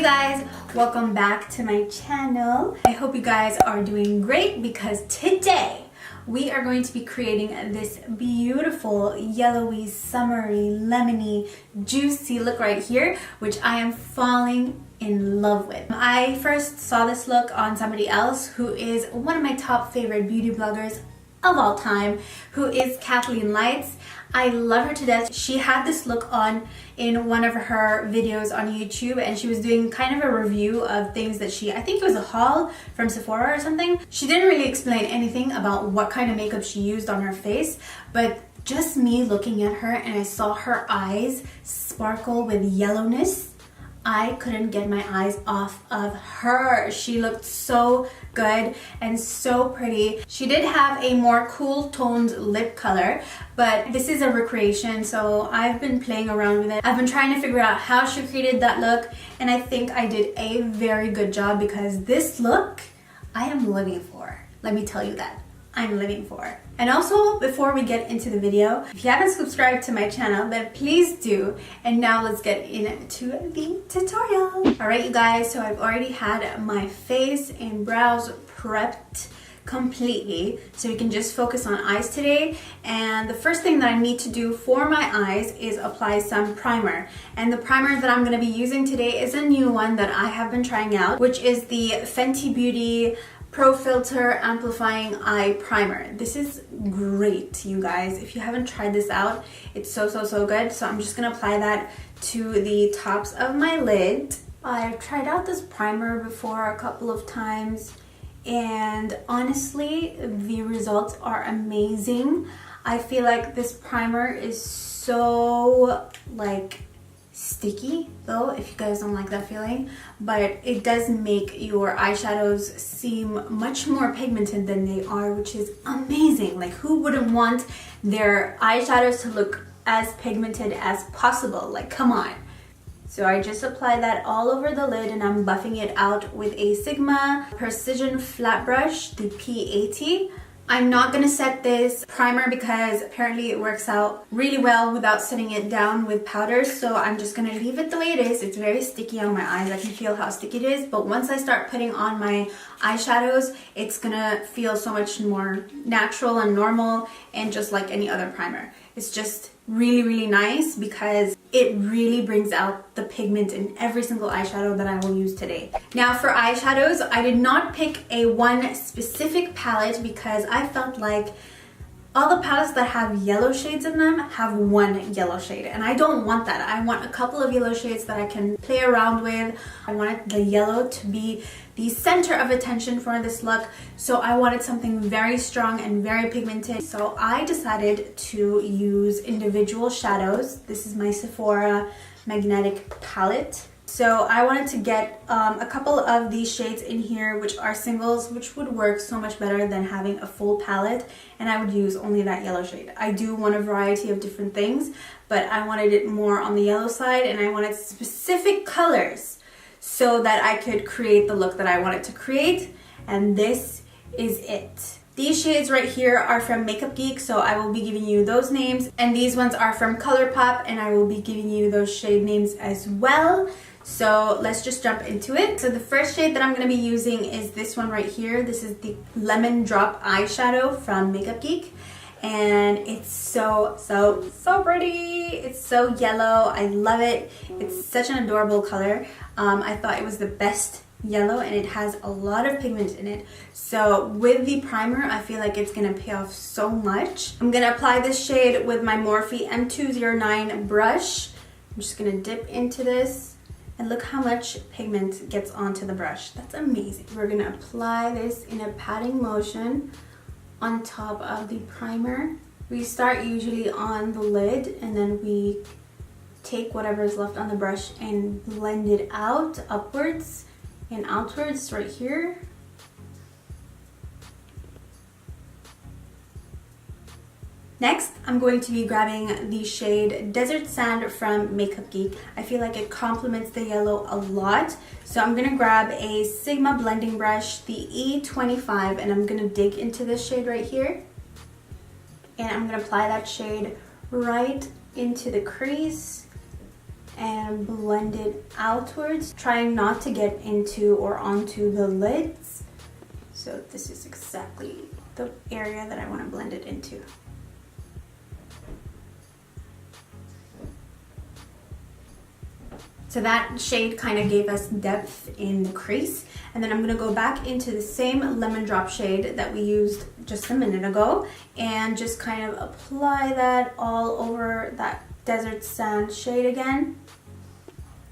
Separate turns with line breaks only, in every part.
guys, welcome back to my channel. I hope you guys are doing great because today we are going to be creating this beautiful yellowy, summery, lemony, juicy look right here, which I am falling in love with. I first saw this look on somebody else who is one of my top favorite beauty bloggers of all time, who is Kathleen Lights. I love her to death. She had this look on in one of her videos on YouTube, and she was doing kind of a review of things that I think it was a haul from Sephora or something. She didn't really explain anything about what kind of makeup she used on her face, but just me looking at her and I saw her eyes sparkle with yellowness, I couldn't get my eyes off of her. She looked so good and so pretty. She did have a more cool toned lip color, but this is a recreation, so I've been playing around with it. I've been trying to figure out how she created that look, and I think I did a very good job because this look I am living for. Let me tell you that. I'm living for. And also, before we get into the video, if you haven't subscribed to my channel, then please do. And now let's get into the tutorial. Alright you guys, so I've already had my face and brows prepped completely, so we can just focus on eyes today. And the first thing that I need to do for my eyes is apply some primer. And the primer that I'm going to be using today is a new one that I have been trying out, which is the Fenty Beauty Pro Filter Amplifying Eye Primer. This is great, you guys. If you haven't tried this out, it's so good. So I'm just gonna apply that to the tops of my lid. I've tried out this primer before a couple of times, and honestly, the results are amazing. I feel like this primer is so sticky though, if you guys don't like that feeling, but it does make your eyeshadows seem much more pigmented than they are, which is amazing. Like, who wouldn't want their eyeshadows to look as pigmented as possible? Like, come on. So I just applied that all over the lid, and I'm buffing it out with a Sigma Precision Flat Brush, the P80. I'm not going to set this primer because apparently it works out really well without setting it down with powders, so I'm just going to leave it the way it is. It's very sticky on my eyes. I can feel how sticky it is, but once I start putting on my eyeshadows, it's going to feel so much more natural and normal and just like any other primer. It's just really nice because it really brings out the pigment in every single eyeshadow that I will use today. Now for eyeshadows, I did not pick a one specific palette because I felt like all the palettes that have yellow shades in them have one yellow shade, and I don't want that. I want a couple of yellow shades that I can play around with. I wanted the yellow to be the center of attention for this look, so I wanted something very strong and very pigmented. So I decided to use individual shadows. This is my Sephora Magnetic palette. So I wanted to get a couple of these shades in here, which are singles, which would work so much better than having a full palette, and I would use only that yellow shade. I do want a variety of different things, but I wanted it more on the yellow side, and I wanted specific colors so that I could create the look that I wanted to create, and this is it. These shades right here are from MakeupGeek, so I will be giving you those names, and these ones are from Colourpop, and I will be giving you those shade names as well. So let's just jump into it. So the first shade that I'm going to be using is this one right here. This is the Lemon Drop eyeshadow from MakeupGeek, and it's so pretty. It's so yellow. I love it. It's such an adorable color. I thought it was the best yellow, and it has a lot of pigment in it. So with the primer, I feel like it's gonna pay off so much. I'm gonna apply this shade with my Morphe M209 brush. I'm just gonna dip into this, and look how much pigment gets onto the brush. That's amazing. We're gonna apply this in a patting motion on top of the primer. We start usually on the lid, and then we take whatever is left on the brush and blend it out upwards and outwards right here. Next, I'm going to be grabbing the shade Desert Sand from MakeupGeek. I feel like it complements the yellow a lot. So I'm going to grab a Sigma blending brush, the E25, and I'm going to dig into this shade right here. And I'm going to apply that shade right into the crease and blend it outwards, trying not to get into or onto the lids. So this is exactly the area that I want to blend it into. So that shade kind of gave us depth in the crease. And then I'm going to go back into the same lemon drop shade that we used just a minute ago and just kind of apply that all over that desert sand shade again,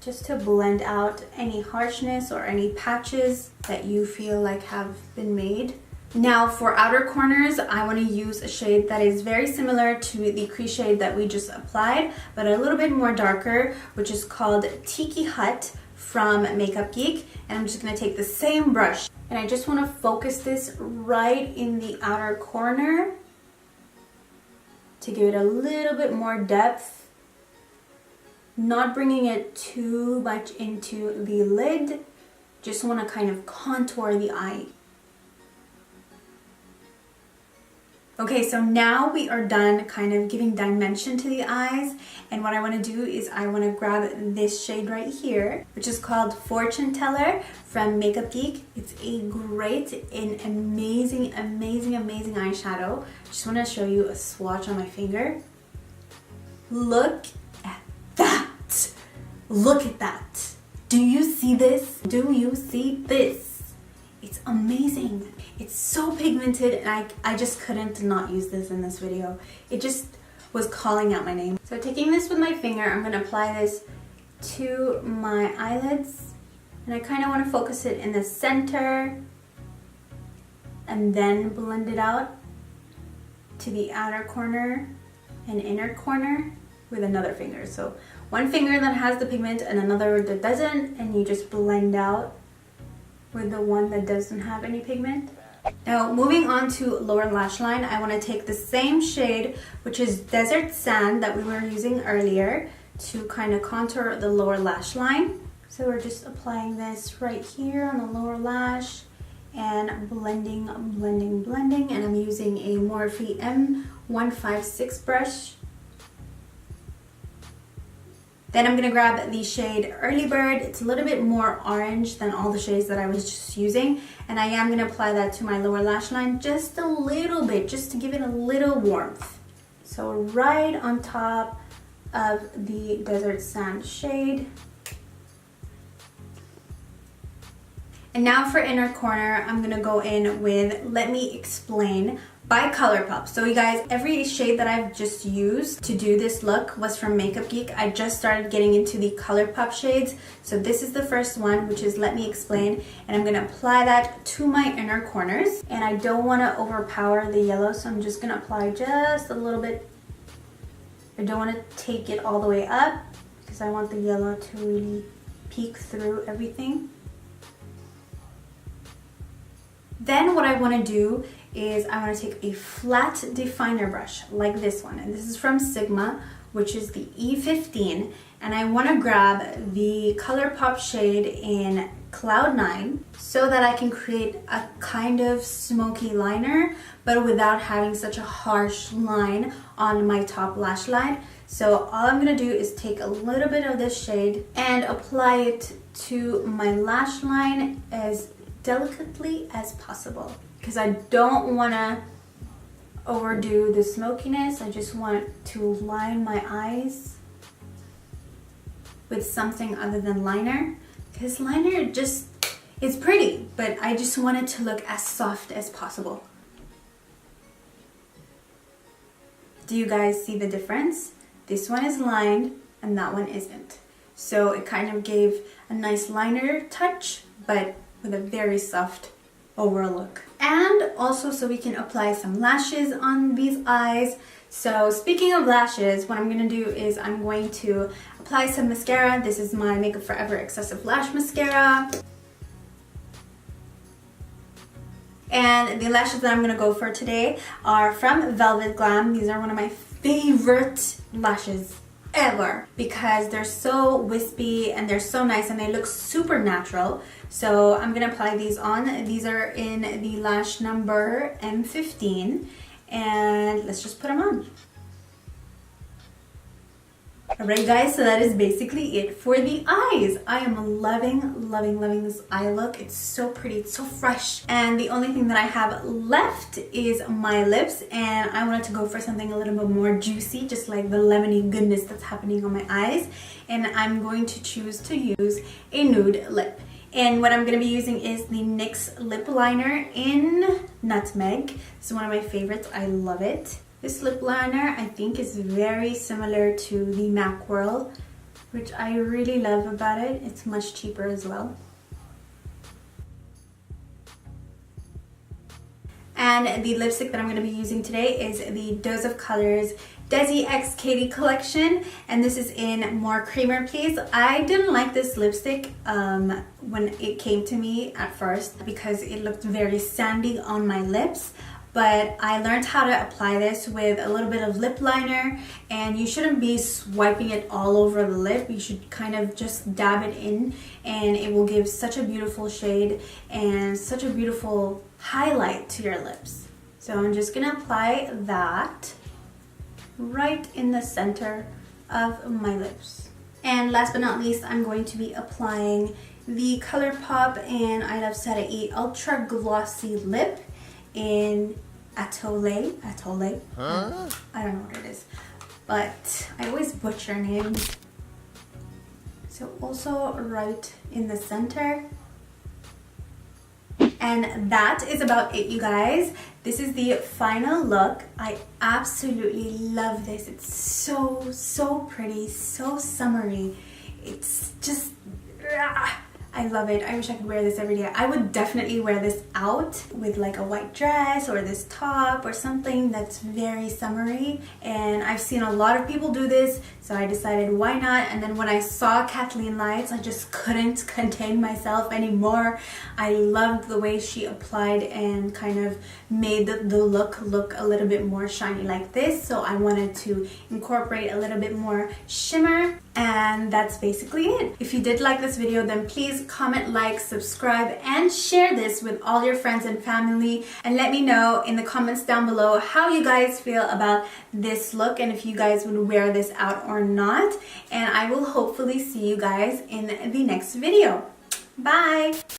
just to blend out any harshness or any patches that you feel like have been made. Now for outer corners, I want to use a shade that is very similar to the crease shade that we just applied, but a little bit more darker, which is called Tiki Hut from MakeupGeek. And I'm just going to take the same brush and I just want to focus this right in the outer corner to give it a little bit more depth, not bringing it too much into the lid. Just want to kind of contour the eye. Okay, so now we are done kind of giving dimension to the eyes, and what I want to do is I want to grab this shade right here, which is called Fortune Teller from MakeupGeek. It's a great and amazing eyeshadow. Just want to show you a swatch on my finger. Look at that! Look at that! Do you see this? Do you see this? It's amazing. It's so pigmented, and I just couldn't not use this in this video. It just was calling out my name. So taking this with my finger, I'm going to apply this to my eyelids, and I kind of want to focus it in the center and then blend it out to the outer corner and inner corner with another finger. So one finger that has the pigment and another that doesn't, and you just blend out with the one that doesn't have any pigment. Now moving on to lower lash line, I want to take the same shade, which is Desert Sand, that we were using earlier, to kind of contour the lower lash line. So we're just applying this right here on the lower lash and blending, and I'm using a Morphe M156 brush. Then I'm going to grab the shade Early Bird. It's a little bit more orange than all the shades that I was just using. And I am going to apply that to my lower lash line just a little bit, just to give it a little warmth. So right on top of the Desert Sand shade. And now for inner corner, I'm going to go in with Let Me Explain by Colourpop. So you guys, every shade that I've just used to do this look was from MakeupGeek. I just started getting into the Colourpop shades. So this is the first one, which is Let Me Explain. And I'm going to apply that to my inner corners. And I don't want to overpower the yellow, so I'm just going to apply just a little bit. I don't want to take it all the way up because I want the yellow to really peek through everything. Then what I want to do is I want to take a flat definer brush like this one, and this is from Sigma, which is the E15, and I want to grab the Colourpop shade in Cloud 9 so that I can create a kind of smoky liner, but without having such a harsh line on my top lash line. So all I'm going to do is take a little bit of this shade and apply it to my lash line as delicately as possible, because I don't want to overdo the smokiness. I just want to line my eyes with something other than liner, because liner just is pretty, but I just want it to look as soft as possible. Do you guys see the difference? This one is lined and that one isn't. So it kind of gave a nice liner touch, but with a very soft overall look. And also so we can apply some lashes on these eyes. So speaking of lashes, what I'm going to do is I'm going to apply some mascara. This is my Makeup Forever Excessive Lash Mascara. And the lashes that I'm going to go for today are from VelvetGlam. These are one of my favorite lashes ever because they're so wispy and they're so nice and they look super natural. So I'm going to apply these on. These are in the lash number M15, and let's just put them on. Alright guys, so that is basically it for the eyes. I am loving this eye look. It's so pretty, it's so fresh. And the only thing that I have left is my lips, and I wanted to go for something a little bit more juicy, just like the lemony goodness that's happening on my eyes. And I'm going to choose to use a nude lip. And what I'm going to be using is the NYX lip liner in Nutmeg. This is one of my favorites. I love it. This lip liner I think is very similar to the MAC Whirl, which I really love about it. It's much cheaper as well. And the lipstick that I'm going to be using today is the Dose of Colors Desi X Katie collection, and this is in More Creamer Please. I didn't like this lipstick when it came to me at first because it looked very sandy on my lips. But I learned how to apply this with a little bit of lip liner, and you shouldn't be swiping it all over the lip. You should kind of just dab it in, and it will give such a beautiful shade and such a beautiful highlight to your lips. So I'm just gonna apply that right in the center of my lips. And last but not least, I'm going to be applying the Colourpop and I Love Sarai Ultra Glossy Lip in Atole. Huh? I don't know what it is, but I always butcher names. So also right in the center. And that is about it, you guys. This is the final look. I absolutely love this. It's so pretty, so summery. It's just, I love it. I wish I could wear this every day. I would definitely wear this out with like a white dress or this top or something that's very summery. And I've seen a lot of people do this, so I decided why not. And then when I saw Kathleen Lights, I just couldn't contain myself anymore. I loved the way she applied and kind of made the look a little bit more shiny like this. So I wanted to incorporate a little bit more shimmer. And that's basically it. If you did like this video, then please comment, like, subscribe, and share this with all your friends and family. And let me know in the comments down below how you guys feel about this look and if you guys would wear this out or not. And I will hopefully see you guys in the next video. Bye!